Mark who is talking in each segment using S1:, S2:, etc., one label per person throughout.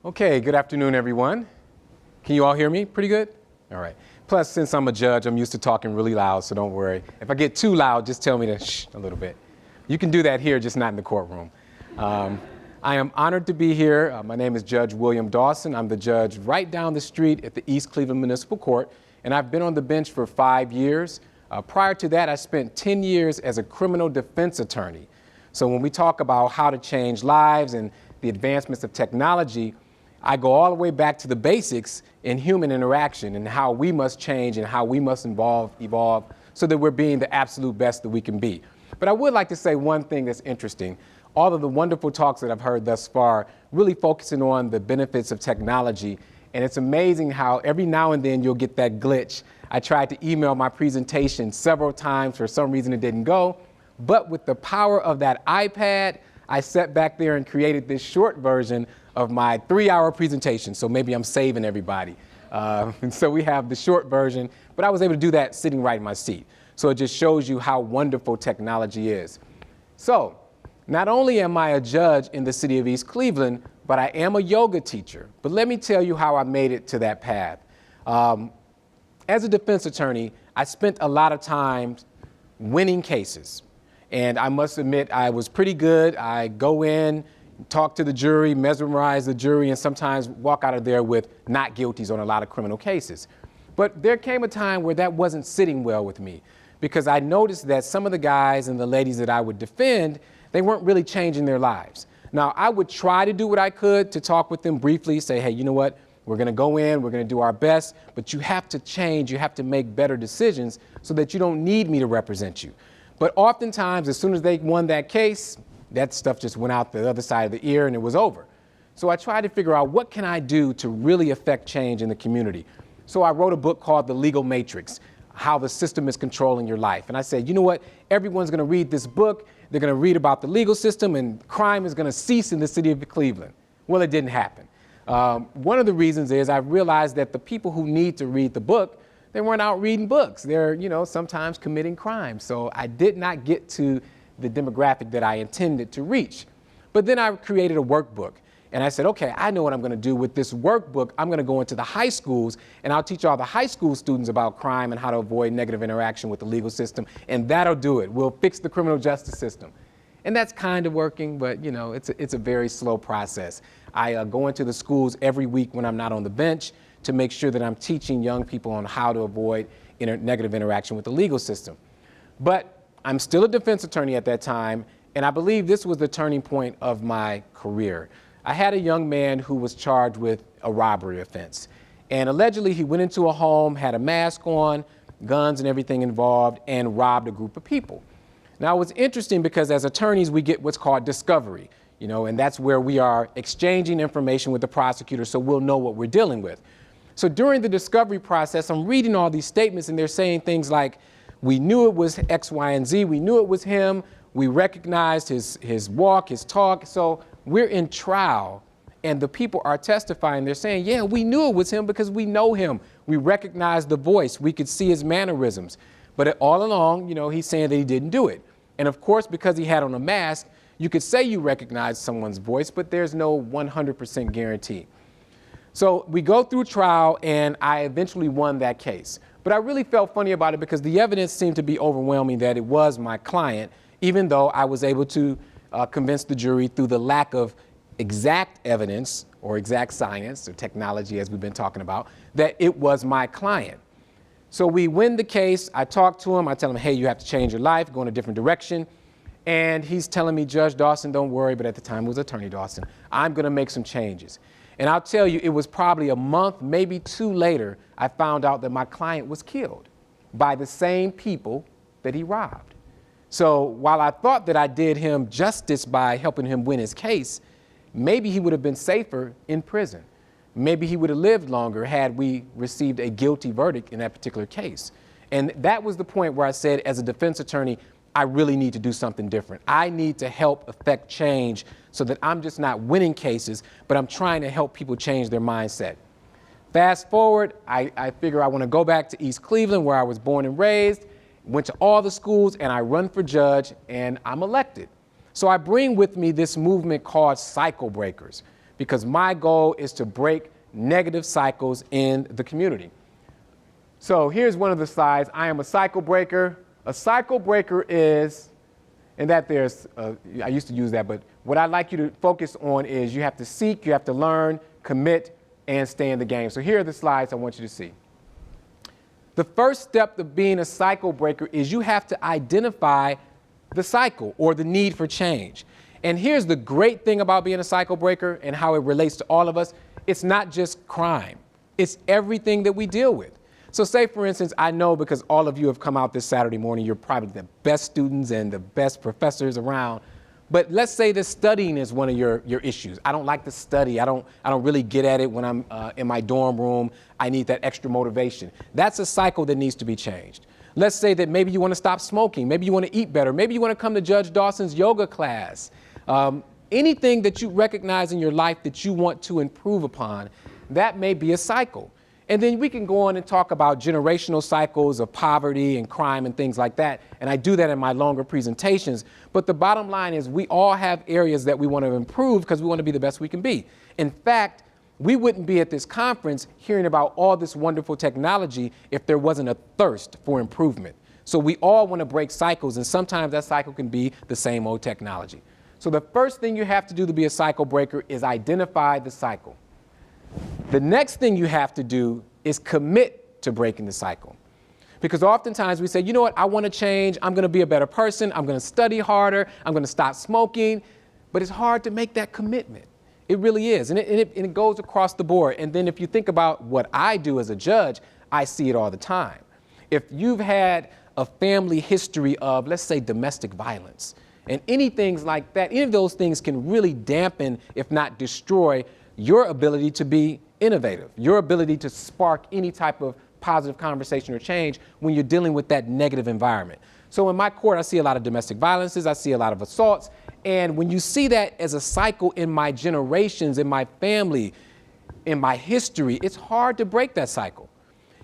S1: Okay, good afternoon, everyone. Can you all hear me pretty good? All right. Plus, since I'm a judge, I'm used to talking really loud, so don't worry. If I get too loud, just tell me to shh a little bit. You can do that here, just not in the courtroom. I am honored to be here. My name is Judge William Dawson. I'm the judge right down the street at the East Cleveland Municipal Court, and I've been on the bench for 5 years. Prior to that, I spent 10 years as a criminal defense attorney. So when we talk about how to change lives and the advancements of technology, I go all the way back to the basics in human interaction and how we must change and how we must evolve so that we're being the absolute best that we can be. But I would like to say one thing that's interesting. All of the wonderful talks that I've heard thus far really focusing on the benefits of technology. And it's amazing how every now and then you'll get that glitch. I tried to email my presentation several times. For some reason it didn't go. But with the power of that iPad, I sat back there and created this short version of my 3-hour presentation. So maybe I'm saving everybody. And so we have the short version, but I was able to do that sitting right in my seat. So it just shows you how wonderful technology is. So not only am I a judge in the city of East Cleveland, but I am a yoga teacher. But let me tell you how I made it to that path. As a defense attorney, I spent a lot of time winning cases. And I must admit, I was pretty good. I go in, talk to the jury, mesmerize the jury, and sometimes walk out of there with not guilties on a lot of criminal cases. But there came a time where that wasn't sitting well with me, because I noticed that some of the guys and the ladies that I would defend, they weren't really changing their lives. Now, I would try to do what I could to talk with them briefly, say, hey, you know what? We're going to go in, we're going to do our best, but you have to change, you have to make better decisions so that you don't need me to represent you. But oftentimes, as soon as they won that case, that stuff just went out the other side of the ear and it was over. So I tried to figure out what can I do to really affect change in the community. So I wrote a book called The Legal Matrix, How the System is Controlling Your Life. And I said, you know what? Everyone's going to read this book. They're going to read about the legal system and crime is going to cease in the city of Cleveland. Well, it didn't happen. One of the reasons is I realized that the people who need to read the book, they weren't out reading books. They're, sometimes committing crimes. So I did not get to the demographic that I intended to reach. But then I created a workbook. And I said, okay, I know what I'm going to do with this workbook. I'm going to go into the high schools and I'll teach all the high school students about crime and how to avoid negative interaction with the legal system. And that'll do it. We'll fix the criminal justice system. And that's kind of working, but it's a very slow process. I go into the schools every week when I'm not on the bench to make sure that I'm teaching young people on how to avoid negative interaction with the legal system. But I'm still a defense attorney at that time, and I believe this was the turning point of my career. I had a young man who was charged with a robbery offense. And allegedly he went into a home, had a mask on, guns and everything involved, and robbed a group of people. Now it was interesting because as attorneys we get what's called discovery, and that's where we are exchanging information with the prosecutor so we'll know what we're dealing with. So during the discovery process, I'm reading all these statements and they're saying things like, we knew it was X, Y, and Z, we knew it was him, we recognized his walk, his talk. So we're in trial and the people are testifying. They're saying, yeah, we knew it was him because we know him. We recognized the voice. We could see his mannerisms. But all along, he's saying that he didn't do it. And of course, because he had on a mask, you could say you recognize someone's voice, but there's no 100% guarantee. So we go through trial and I eventually won that case. But I really felt funny about it because the evidence seemed to be overwhelming that it was my client, even though I was able to convince the jury through the lack of exact evidence or exact science or technology, as we've been talking about, that it was my client. So we win the case. I talk to him. I tell him, hey, you have to change your life, go in a different direction. And he's telling me, Judge Dawson, don't worry, but at the time it was Attorney Dawson, I'm going to make some changes. And I'll tell you, it was probably a month, maybe 2 later, I found out that my client was killed by the same people that he robbed. So while I thought that I did him justice by helping him win his case, maybe he would have been safer in prison. Maybe he would have lived longer had we received a guilty verdict in that particular case. And that was the point where I said, as a defense attorney, I really need to do something different. I need to help affect change so that I'm just not winning cases, but I'm trying to help people change their mindset. Fast forward, I figure I want to go back to East Cleveland where I was born and raised, went to all the schools, and I run for judge, and I'm elected. So I bring with me this movement called cycle breakers. because my goal is to break negative cycles in the community. So here's one of the slides. I am a cycle breaker. A cycle breaker is, and that there's, I used to use that, but what I'd like you to focus on is you have to seek, you have to learn, commit, and stay in the game. So here are the slides I want you to see. The first step of being a cycle breaker is you have to identify the cycle or the need for change. And here's the great thing about being a cycle breaker and how it relates to all of us. It's not just crime. It's everything that we deal with. So say, for instance, I know because all of you have come out this Saturday morning, you're probably the best students and the best professors around. But let's say that studying is one of your issues. I don't like to study. I don't really get at it when I'm in my dorm room. I need that extra motivation. That's a cycle that needs to be changed. Let's say that maybe you want to stop smoking. Maybe you want to eat better. Maybe you want to come to Judge Dawson's yoga class. Anything that you recognize in your life that you want to improve upon, that may be a cycle. And then we can go on and talk about generational cycles of poverty and crime and things like that. And I do that in my longer presentations. But the bottom line is we all have areas that we want to improve because we want to be the best we can be. In fact, we wouldn't be at this conference hearing about all this wonderful technology if there wasn't a thirst for improvement. So we all want to break cycles, and sometimes that cycle can be the same old technology. So the first thing you have to do to be a cycle breaker is identify the cycle. The next thing you have to do is commit to breaking the cycle. Because oftentimes we say, you know what, I want to change, I'm going to be a better person, I'm going to study harder, I'm going to stop smoking, but it's hard to make that commitment. It really is, and it goes across the board. And then if you think about what I do as a judge, I see it all the time. If you've had a family history of, let's say, domestic violence, and anything like that, any of those things can really dampen, if not destroy, your ability to be innovative, your ability to spark any type of positive conversation or change when you're dealing with that negative environment. So in my court, I see a lot of domestic violences, I see a lot of assaults, and when you see that as a cycle in my generations, in my family, in my history, it's hard to break that cycle.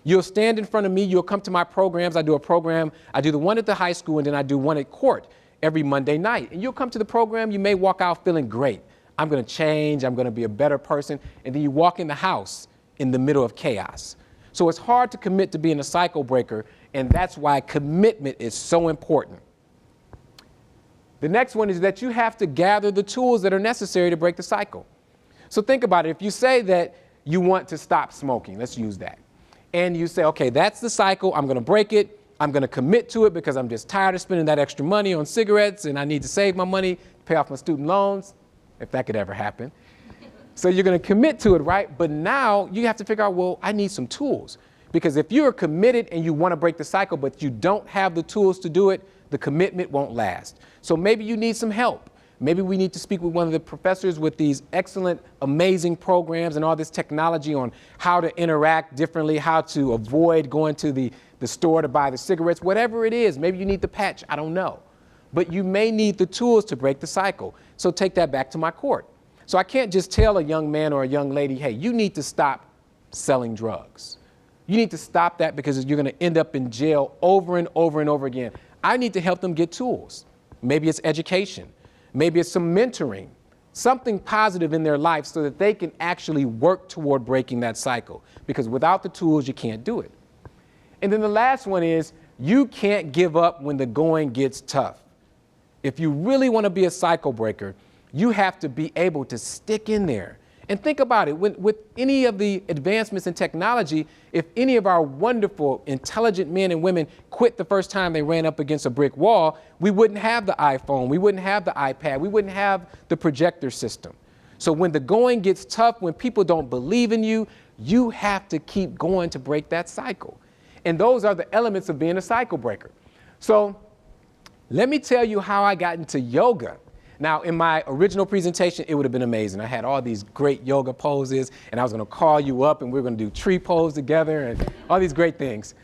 S1: You'll stand in front of me, you'll come to my programs, I do a program, I do the one at the high school and then I do one at court every Monday night. And you'll come to the program, you may walk out feeling great. I'm going to change, I'm going to be a better person, and then you walk in the house in the middle of chaos. So it's hard to commit to being a cycle breaker, and that's why commitment is so important. The next one is that you have to gather the tools that are necessary to break the cycle. So think about it. If you say that you want to stop smoking, let's use that, and you say, okay, that's the cycle, I'm going to break it, I'm going to commit to it because I'm just tired of spending that extra money on cigarettes, and I need to save my money, pay off my student loans, if that could ever happen. So you're going to commit to it, right? But now you have to figure out, well, I need some tools. Because if you're committed and you want to break the cycle, but you don't have the tools to do it, the commitment won't last. So maybe you need some help. Maybe we need to speak with one of the professors with these excellent, amazing programs and all this technology on how to interact differently, how to avoid going to the store to buy the cigarettes, whatever it is. Maybe you need the patch, I don't know. But you may need the tools to break the cycle. So take that back to my court. So I can't just tell a young man or a young lady, hey, you need to stop selling drugs. You need to stop that because you're going to end up in jail over and over and over again. I need to help them get tools. Maybe it's education. Maybe it's some mentoring, something positive in their life so that they can actually work toward breaking that cycle. Because without the tools, you can't do it. And then the last one is you can't give up when the going gets tough. If you really want to be a cycle breaker, you have to be able to stick in there. And think about it, with any of the advancements in technology, if any of our wonderful, intelligent men and women quit the first time they ran up against a brick wall, we wouldn't have the iPhone, we wouldn't have the iPad, we wouldn't have the projector system. So when the going gets tough, when people don't believe in you, you have to keep going to break that cycle. And those are the elements of being a cycle breaker. So let me tell you how I got into yoga. Now, in my original presentation, it would have been amazing. I had all these great yoga poses, and I was going to call you up, and we were going to do tree pose together, and all these great things.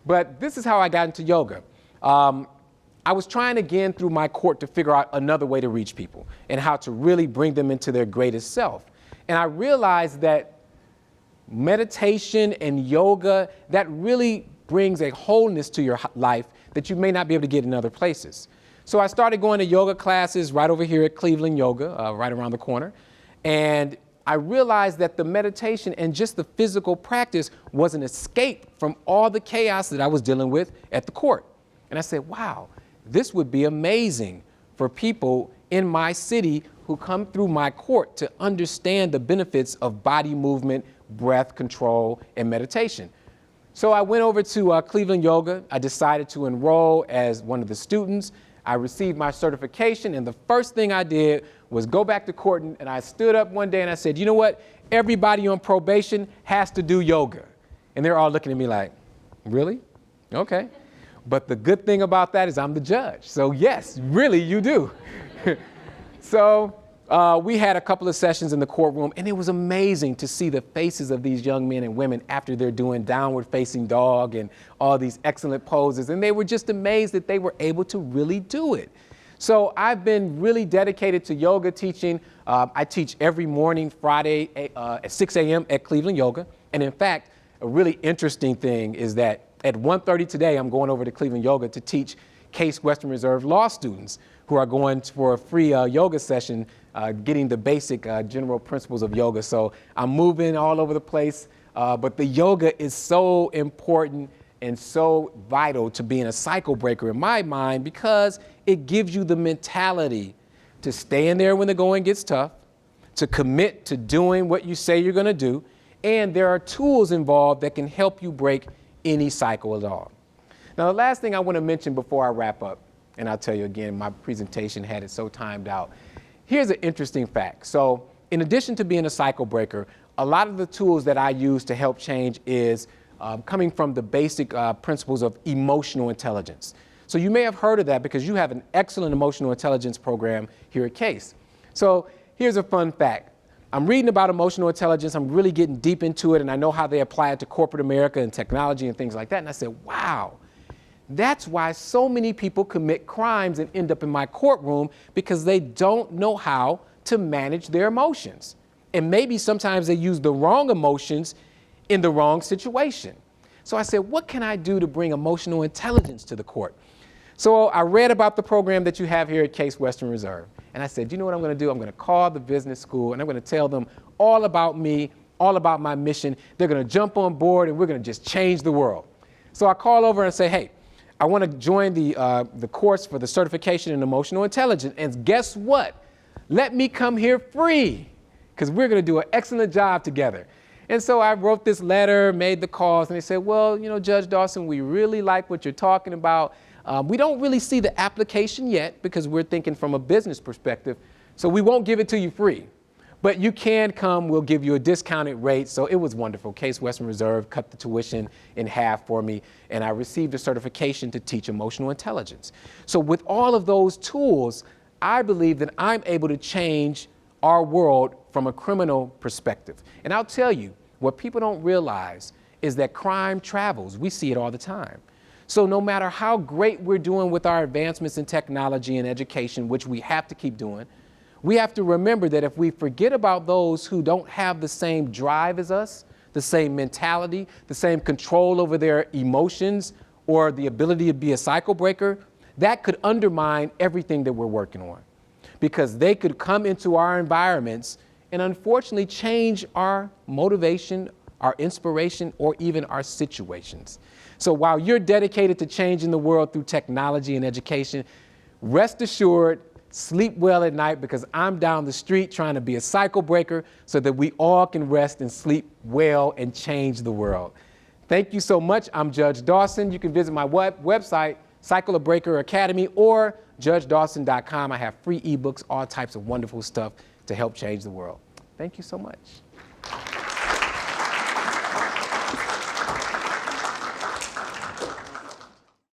S1: But this is how I got into yoga. I was trying again through my court to figure out another way to reach people and how to really bring them into their greatest self. And I realized that meditation and yoga, that really brings a wholeness to your life that you may not be able to get in other places. So I started going to yoga classes right over here at Cleveland Yoga, right around the corner. And I realized that the meditation and just the physical practice was an escape from all the chaos that I was dealing with at the court. And I said, wow, this would be amazing for people in my city who come through my court to understand the benefits of body movement, breath control, and meditation. So I went over to Cleveland Yoga. I decided to enroll as one of the students. I received my certification, and the first thing I did was go back to court, and I stood up one day and I said, you know what? Everybody on probation has to do yoga. And they're all looking at me like, really? Okay. But the good thing about that is I'm the judge. So yes, really you do. So we had a couple of sessions in the courtroom, and it was amazing to see the faces of these young men and women after they're doing downward facing dog and all these excellent poses. And they were just amazed that they were able to really do it. So I've been really dedicated to yoga teaching. I teach every morning, Friday at 6 a.m. at Cleveland Yoga. And in fact, a really interesting thing is that at 1:30 today, I'm going over to Cleveland Yoga to teach Case Western Reserve law students who are going for a free yoga session, getting the basic general principles of yoga. So I'm moving all over the place, but the yoga is so important and so vital to being a cycle breaker in my mind, because it gives you the mentality to stay in there when the going gets tough, to commit to doing what you say you're going to do, and there are tools involved that can help you break any cycle at all. Now, the last thing I want to mention before I wrap up, and I'll tell you again, my presentation had it so timed out. Here's an interesting fact. So in addition to being a cycle breaker, a lot of the tools that I use to help change is coming from the basic principles of emotional intelligence. So you may have heard of that because you have an excellent emotional intelligence program here at Case. So here's a fun fact. I'm reading about emotional intelligence. I'm really getting deep into it, and I know how they apply it to corporate America and technology and things like that. And I said, wow, that's why so many people commit crimes and end up in my courtroom, because they don't know how to manage their emotions. And maybe sometimes they use the wrong emotions in the wrong situation. So I said, what can I do to bring emotional intelligence to the court? So I read about the program that you have here at Case Western Reserve. And I said, you know what I'm going to do? I'm going to call the business school, and I'm going to tell them all about me, all about my mission. They're going to jump on board, and we're going to just change the world. So I call over and say, hey, I want to join the course for the certification in emotional intelligence. And guess what? Let me come here free, because we're going to do an excellent job together. And so I wrote this letter, made the calls, and they said, well, you know, Judge Dawson, we really like what you're talking about. We don't really see the application yet because we're thinking from a business perspective, so we won't give it to you free. But you can come, we'll give you a discounted rate. So it was wonderful. Case Western Reserve cut the tuition in half for me, and I received a certification to teach emotional intelligence. So with all of those tools, I believe that I'm able to change our world from a criminal perspective. And I'll tell you, what people don't realize is that crime travels. We see it all the time. So no matter how great we're doing with our advancements in technology and education, which we have to keep doing, we have to remember that if we forget about those who don't have the same drive as us, the same mentality, the same control over their emotions, or the ability to be a cycle breaker, that could undermine everything that we're working on. Because they could come into our environments and unfortunately change our motivation, our inspiration, or even our situations. So while you're dedicated to changing the world through technology and education, rest assured, sleep well at night, because I'm down the street trying to be a cycle breaker so that we all can rest and sleep well and change the world. Thank you so much. I'm Judge Dawson. You can visit my website, Cycle Breaker Academy, or judgedawson.com. I have free ebooks, all types of wonderful stuff to help change the world. Thank you so much.